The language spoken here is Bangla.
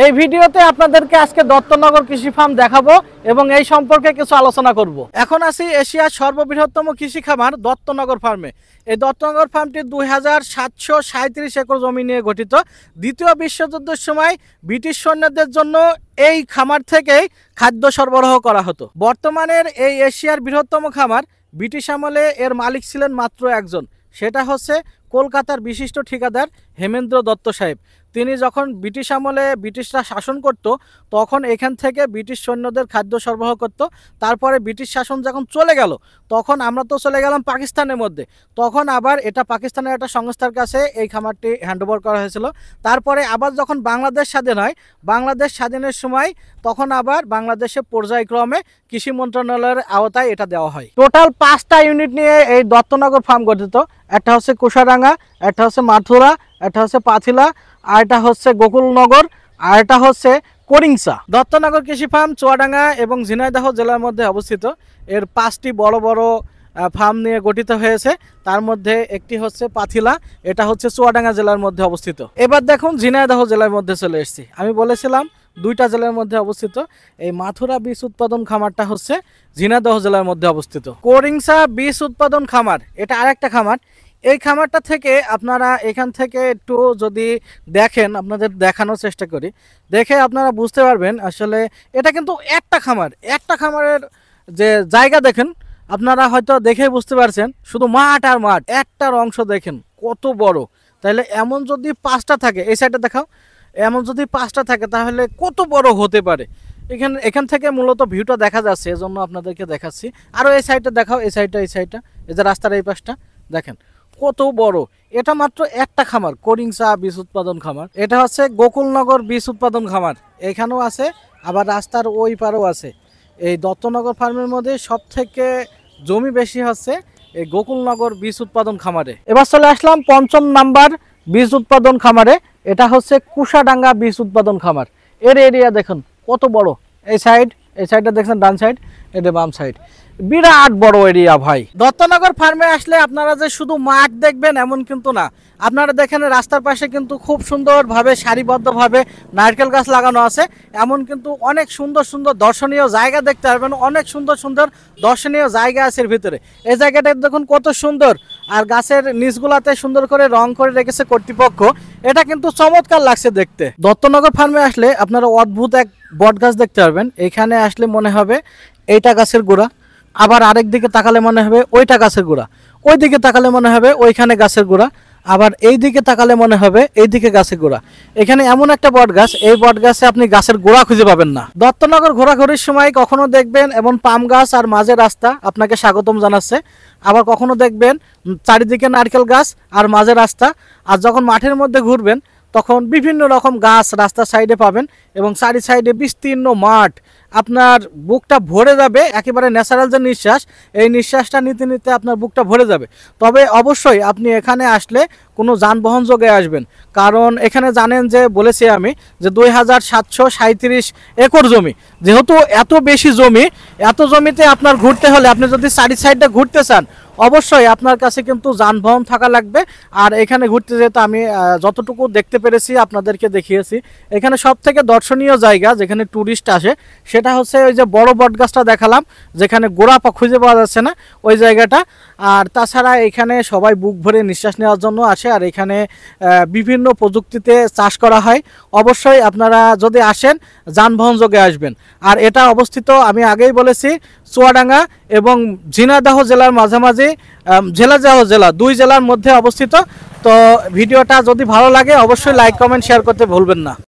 এই ভিডিওতে আপনাদেরকে আজকে দত্তনগর কৃষি ফার্ম দেখাবো এবং এই সম্পর্কে কিছু আলোচনা করব। এখন আছি এশিয়ার সর্ববৃহত্তম কৃষি খামার দত্তনগর ফার্মে। এই দত্তনগর ফার্মটি 2737 একর জমি নিয়ে গঠিত। দ্বিতীয় বিশ্বযুদ্ধের সময় ব্রিটিশ সৈন্যদের জন্য এই খামার থেকেই খাদ্য সরবরাহ করা হতো। বর্তমানের এই এশিয়ার বৃহত্তম খামার ব্রিটিশ আমলে এর মালিক ছিলেন মাত্র একজন, সেটা হচ্ছে কলকাতার বিশিষ্ট ঠিকাদার হেমেন্দ্র দত্ত সাহেব। তিনি যখন ব্রিটিশ আমলে ব্রিটিশরা শাসন করত তখন এখান থেকে ব্রিটিশ সৈন্যদের খাদ্য সরবরাহ করত। তারপরে ব্রিটিশ শাসন যখন চলে গেল তখন আমরা তো চলে গেলাম পাকিস্তানের মধ্যে, তখন আবার এটা পাকিস্তানের একটা সংস্থার কাছে এই খামারটি হ্যান্ডওভার করা হয়েছিল। তারপরে আবার যখন বাংলাদেশ স্বাধীন হয়, বাংলাদেশ স্বাধীনের সময় তখন আবার বাংলাদেশে পর্যায়ক্রমে কৃষি মন্ত্রণালয়ের আওতায় এটা দেওয়া হয়। টোটাল 5টা ইউনিট নিয়ে এই দত্তনগর ফার্ম গঠিত। একটা হচ্ছে কুশাডাঙ্গা, একটা হচ্ছে মাথুরা, একটা হচ্ছে পাথিলা, আর এটা হচ্ছে গোকুলনগর, আর এটা হচ্ছে করিংসা। দত্তনগর কৃষি ফার্ম চুয়াডাঙ্গা এবং ঝিনাইদহ জেলার মধ্যে অবস্থিত। এর 5টি বড় বড় ফার্ম নিয়ে গঠিত হয়েছে। তার মধ্যে একটি হচ্ছে পাথিলা, এটা হচ্ছে চুয়াডাঙ্গা জেলার মধ্যে অবস্থিত। এবার দেখুন ঝিনাইদহ জেলার মধ্যে চলে এসেছি। আমি বলেছিলাম 2টা জেলার মধ্যে অবস্থিত। এই মাথুরা বীজ উৎপাদন খামারটা হচ্ছে ঝিনাইদহ জেলার মধ্যে অবস্থিত। করিংসা বীজ উৎপাদন খামার এটা আরেকটা খামার। এই খামারটা থেকে আপনারা এখান থেকে একটু যদি দেখেন, আপনাদের দেখানোর চেষ্টা করি, দেখে আপনারা বুঝতে পারবেন আসলে এটা কিন্তু একটা খামার। একটা খামারের যে জায়গা দেখেন, আপনারা হয়তো দেখেই বুঝতে পারছেন, শুধু মাঠ আর মাঠ, একটার অংশ দেখেন কত বড়। তাহলে এমন যদি 5টা থাকে, এই সাইডে দেখাও, এমন যদি 5টা থাকে তাহলে কত বড় হতে পারে। এখান থেকে মূলত ভিউটা দেখা যাচ্ছে, এজন্য আপনাদেরকে দেখাচ্ছি। আরও এই সাইডটা দেখাও, এই সাইডটা, এই সাইডটা, এই যে রাস্তার এই পাশটা দেখেন কত বড়। এটা মাত্র একটা খামার, করিংসা বীজ উৎপাদন খামার। এটা হচ্ছে গোকুলনগর বীজ উৎপাদন খামার, এখানেও আছে, আবার রাস্তার ওই পারেও আছে। এই দত্তনগর ফার্মের মধ্যে সব থেকে জমি বেশি হচ্ছে এই গোকুলনগর বীজ উৎপাদন খামারে। এবার চলে আসলাম 5ম নাম্বার বীজ উৎপাদন খামারে। এটা হচ্ছে কুশাডাঙ্গা বীজ উৎপাদন খামার। এর এরিয়া দেখুন কত বড়। এই সাইডটা দেখছেন, ডান সাইড, এটা বাম সাইড, বিরাট বড় এরিয়া ভাই। দত্তনগর ফার্মে আসলে আপনারা যে শুধু মাঠ দেখবেন এমন কিন্তু না। আপনারা দেখেন রাস্তার পাশে কিন্তু খুব সুন্দরভাবে সারিবদ্ধভাবে নারকেল গাছ লাগানো আছে। এমন কিন্তু অনেক সুন্দর সুন্দর দর্শনীয় জায়গা দেখতে পারবেন। অনেক সুন্দর সুন্দর দর্শনীয় জায়গা আছে এর ভিতরে। এই জায়গাটা দেখুন কত সুন্দর, আর গাছের নিচগুলাতে সুন্দর করে রং করে রেখেছে কর্তৃপক্ষ। এটা কিন্তু চমৎকার লাগছে দেখতে। দত্তনগর ফার্মে আসলে আপনারা অদ্ভুত এক বট গাছ দেখতে পারবেন। এখানে আসলে মনে হবে এইটা গাছের গোড়া, আবার আরেক দিকে তাকালে মনে হবে ওইটা গাছের গোড়া, ওই দিকে তাকালে মনে হবে ওইখানে গাছের গোড়া, আবার এই দিকে তাকালে মনে হবে এইদিকে গাছের গোড়া। এখানে এমন একটা বট গাছ, এই বট গাছে আপনি গাছের গোড়া খুঁজে পাবেন না। দত্তনগর ঘোরাঘুরির সময় কখনো দেখবেন এমন পাম গাছ আর মাঝে রাস্তা আপনাকে স্বাগতম জানাচ্ছে, আবার কখনো দেখবেন চারিদিকে নারকেল গাছ আর মাঝে রাস্তা। আর যখন মাঠের মধ্যে ঘুরবেন তখন বিভিন্ন রকম গাছ রাস্তার সাইডে পাবেন এবং চারি সাইডে বিস্তীর্ণ মাঠ। আপনার বুকটা ভরে যাবে, একেবারে ন্যাচারাল যে নিঃশ্বাস, এই নিঃশ্বাসটা নিতে নিতে আপনার বুকটা ভরে যাবে। তবে অবশ্যই আপনি এখানে আসলে কোনো যানবাহন যোগে আসবেন, কারণ এখানে জানেন যে বলেছি আমি যে 2737 একর জমি। যেহেতু এত বেশি জমি, এত জমিতে আপনার ঘুরতে হলে, আপনি যদি চারি সাইডটা ঘুরতে চান, অবশ্যই আপনার কাছে কিন্তু যানবাহন থাকা লাগবে। আর এখানে ঘুরতে যেতে আমি যতটুকু দেখতে পেরেছি আপনাদেরকে দেখিয়েছি। এখানে সব থেকে দর্শনীয় জায়গা যেখানে ট্যুরিস্ট আসে সেটা হচ্ছে ওই যে বড় বটগাছটা দেখালাম, যেখানে গোড়া খুঁজে পাওয়া যাচ্ছে না, ওই জায়গাটা। আর তাছাড়া এখানে সবাই বুক ভরে নিঃশ্বাস নেওয়ার জন্য আসে। আর এখানে বিভিন্ন প্রযুক্তিতে চাষ করা হয়। অবশ্যই আপনারা যদি আসেন যানবাহন যোগে আসবেন। আর এটা অবস্থিত আমি আগেই বলেছি চুয়াডাঙ্গা এবং ঝিনাইদহ জেলার মাঝামাঝি, ঝিনাইদহ জেলা 2 জেলার মধ্যে অবস্থিত। তো ভিডিওটা যদি ভালো লাগে অবশ্যই লাইক কমেন্ট শেয়ার করতে ভুলবেন না।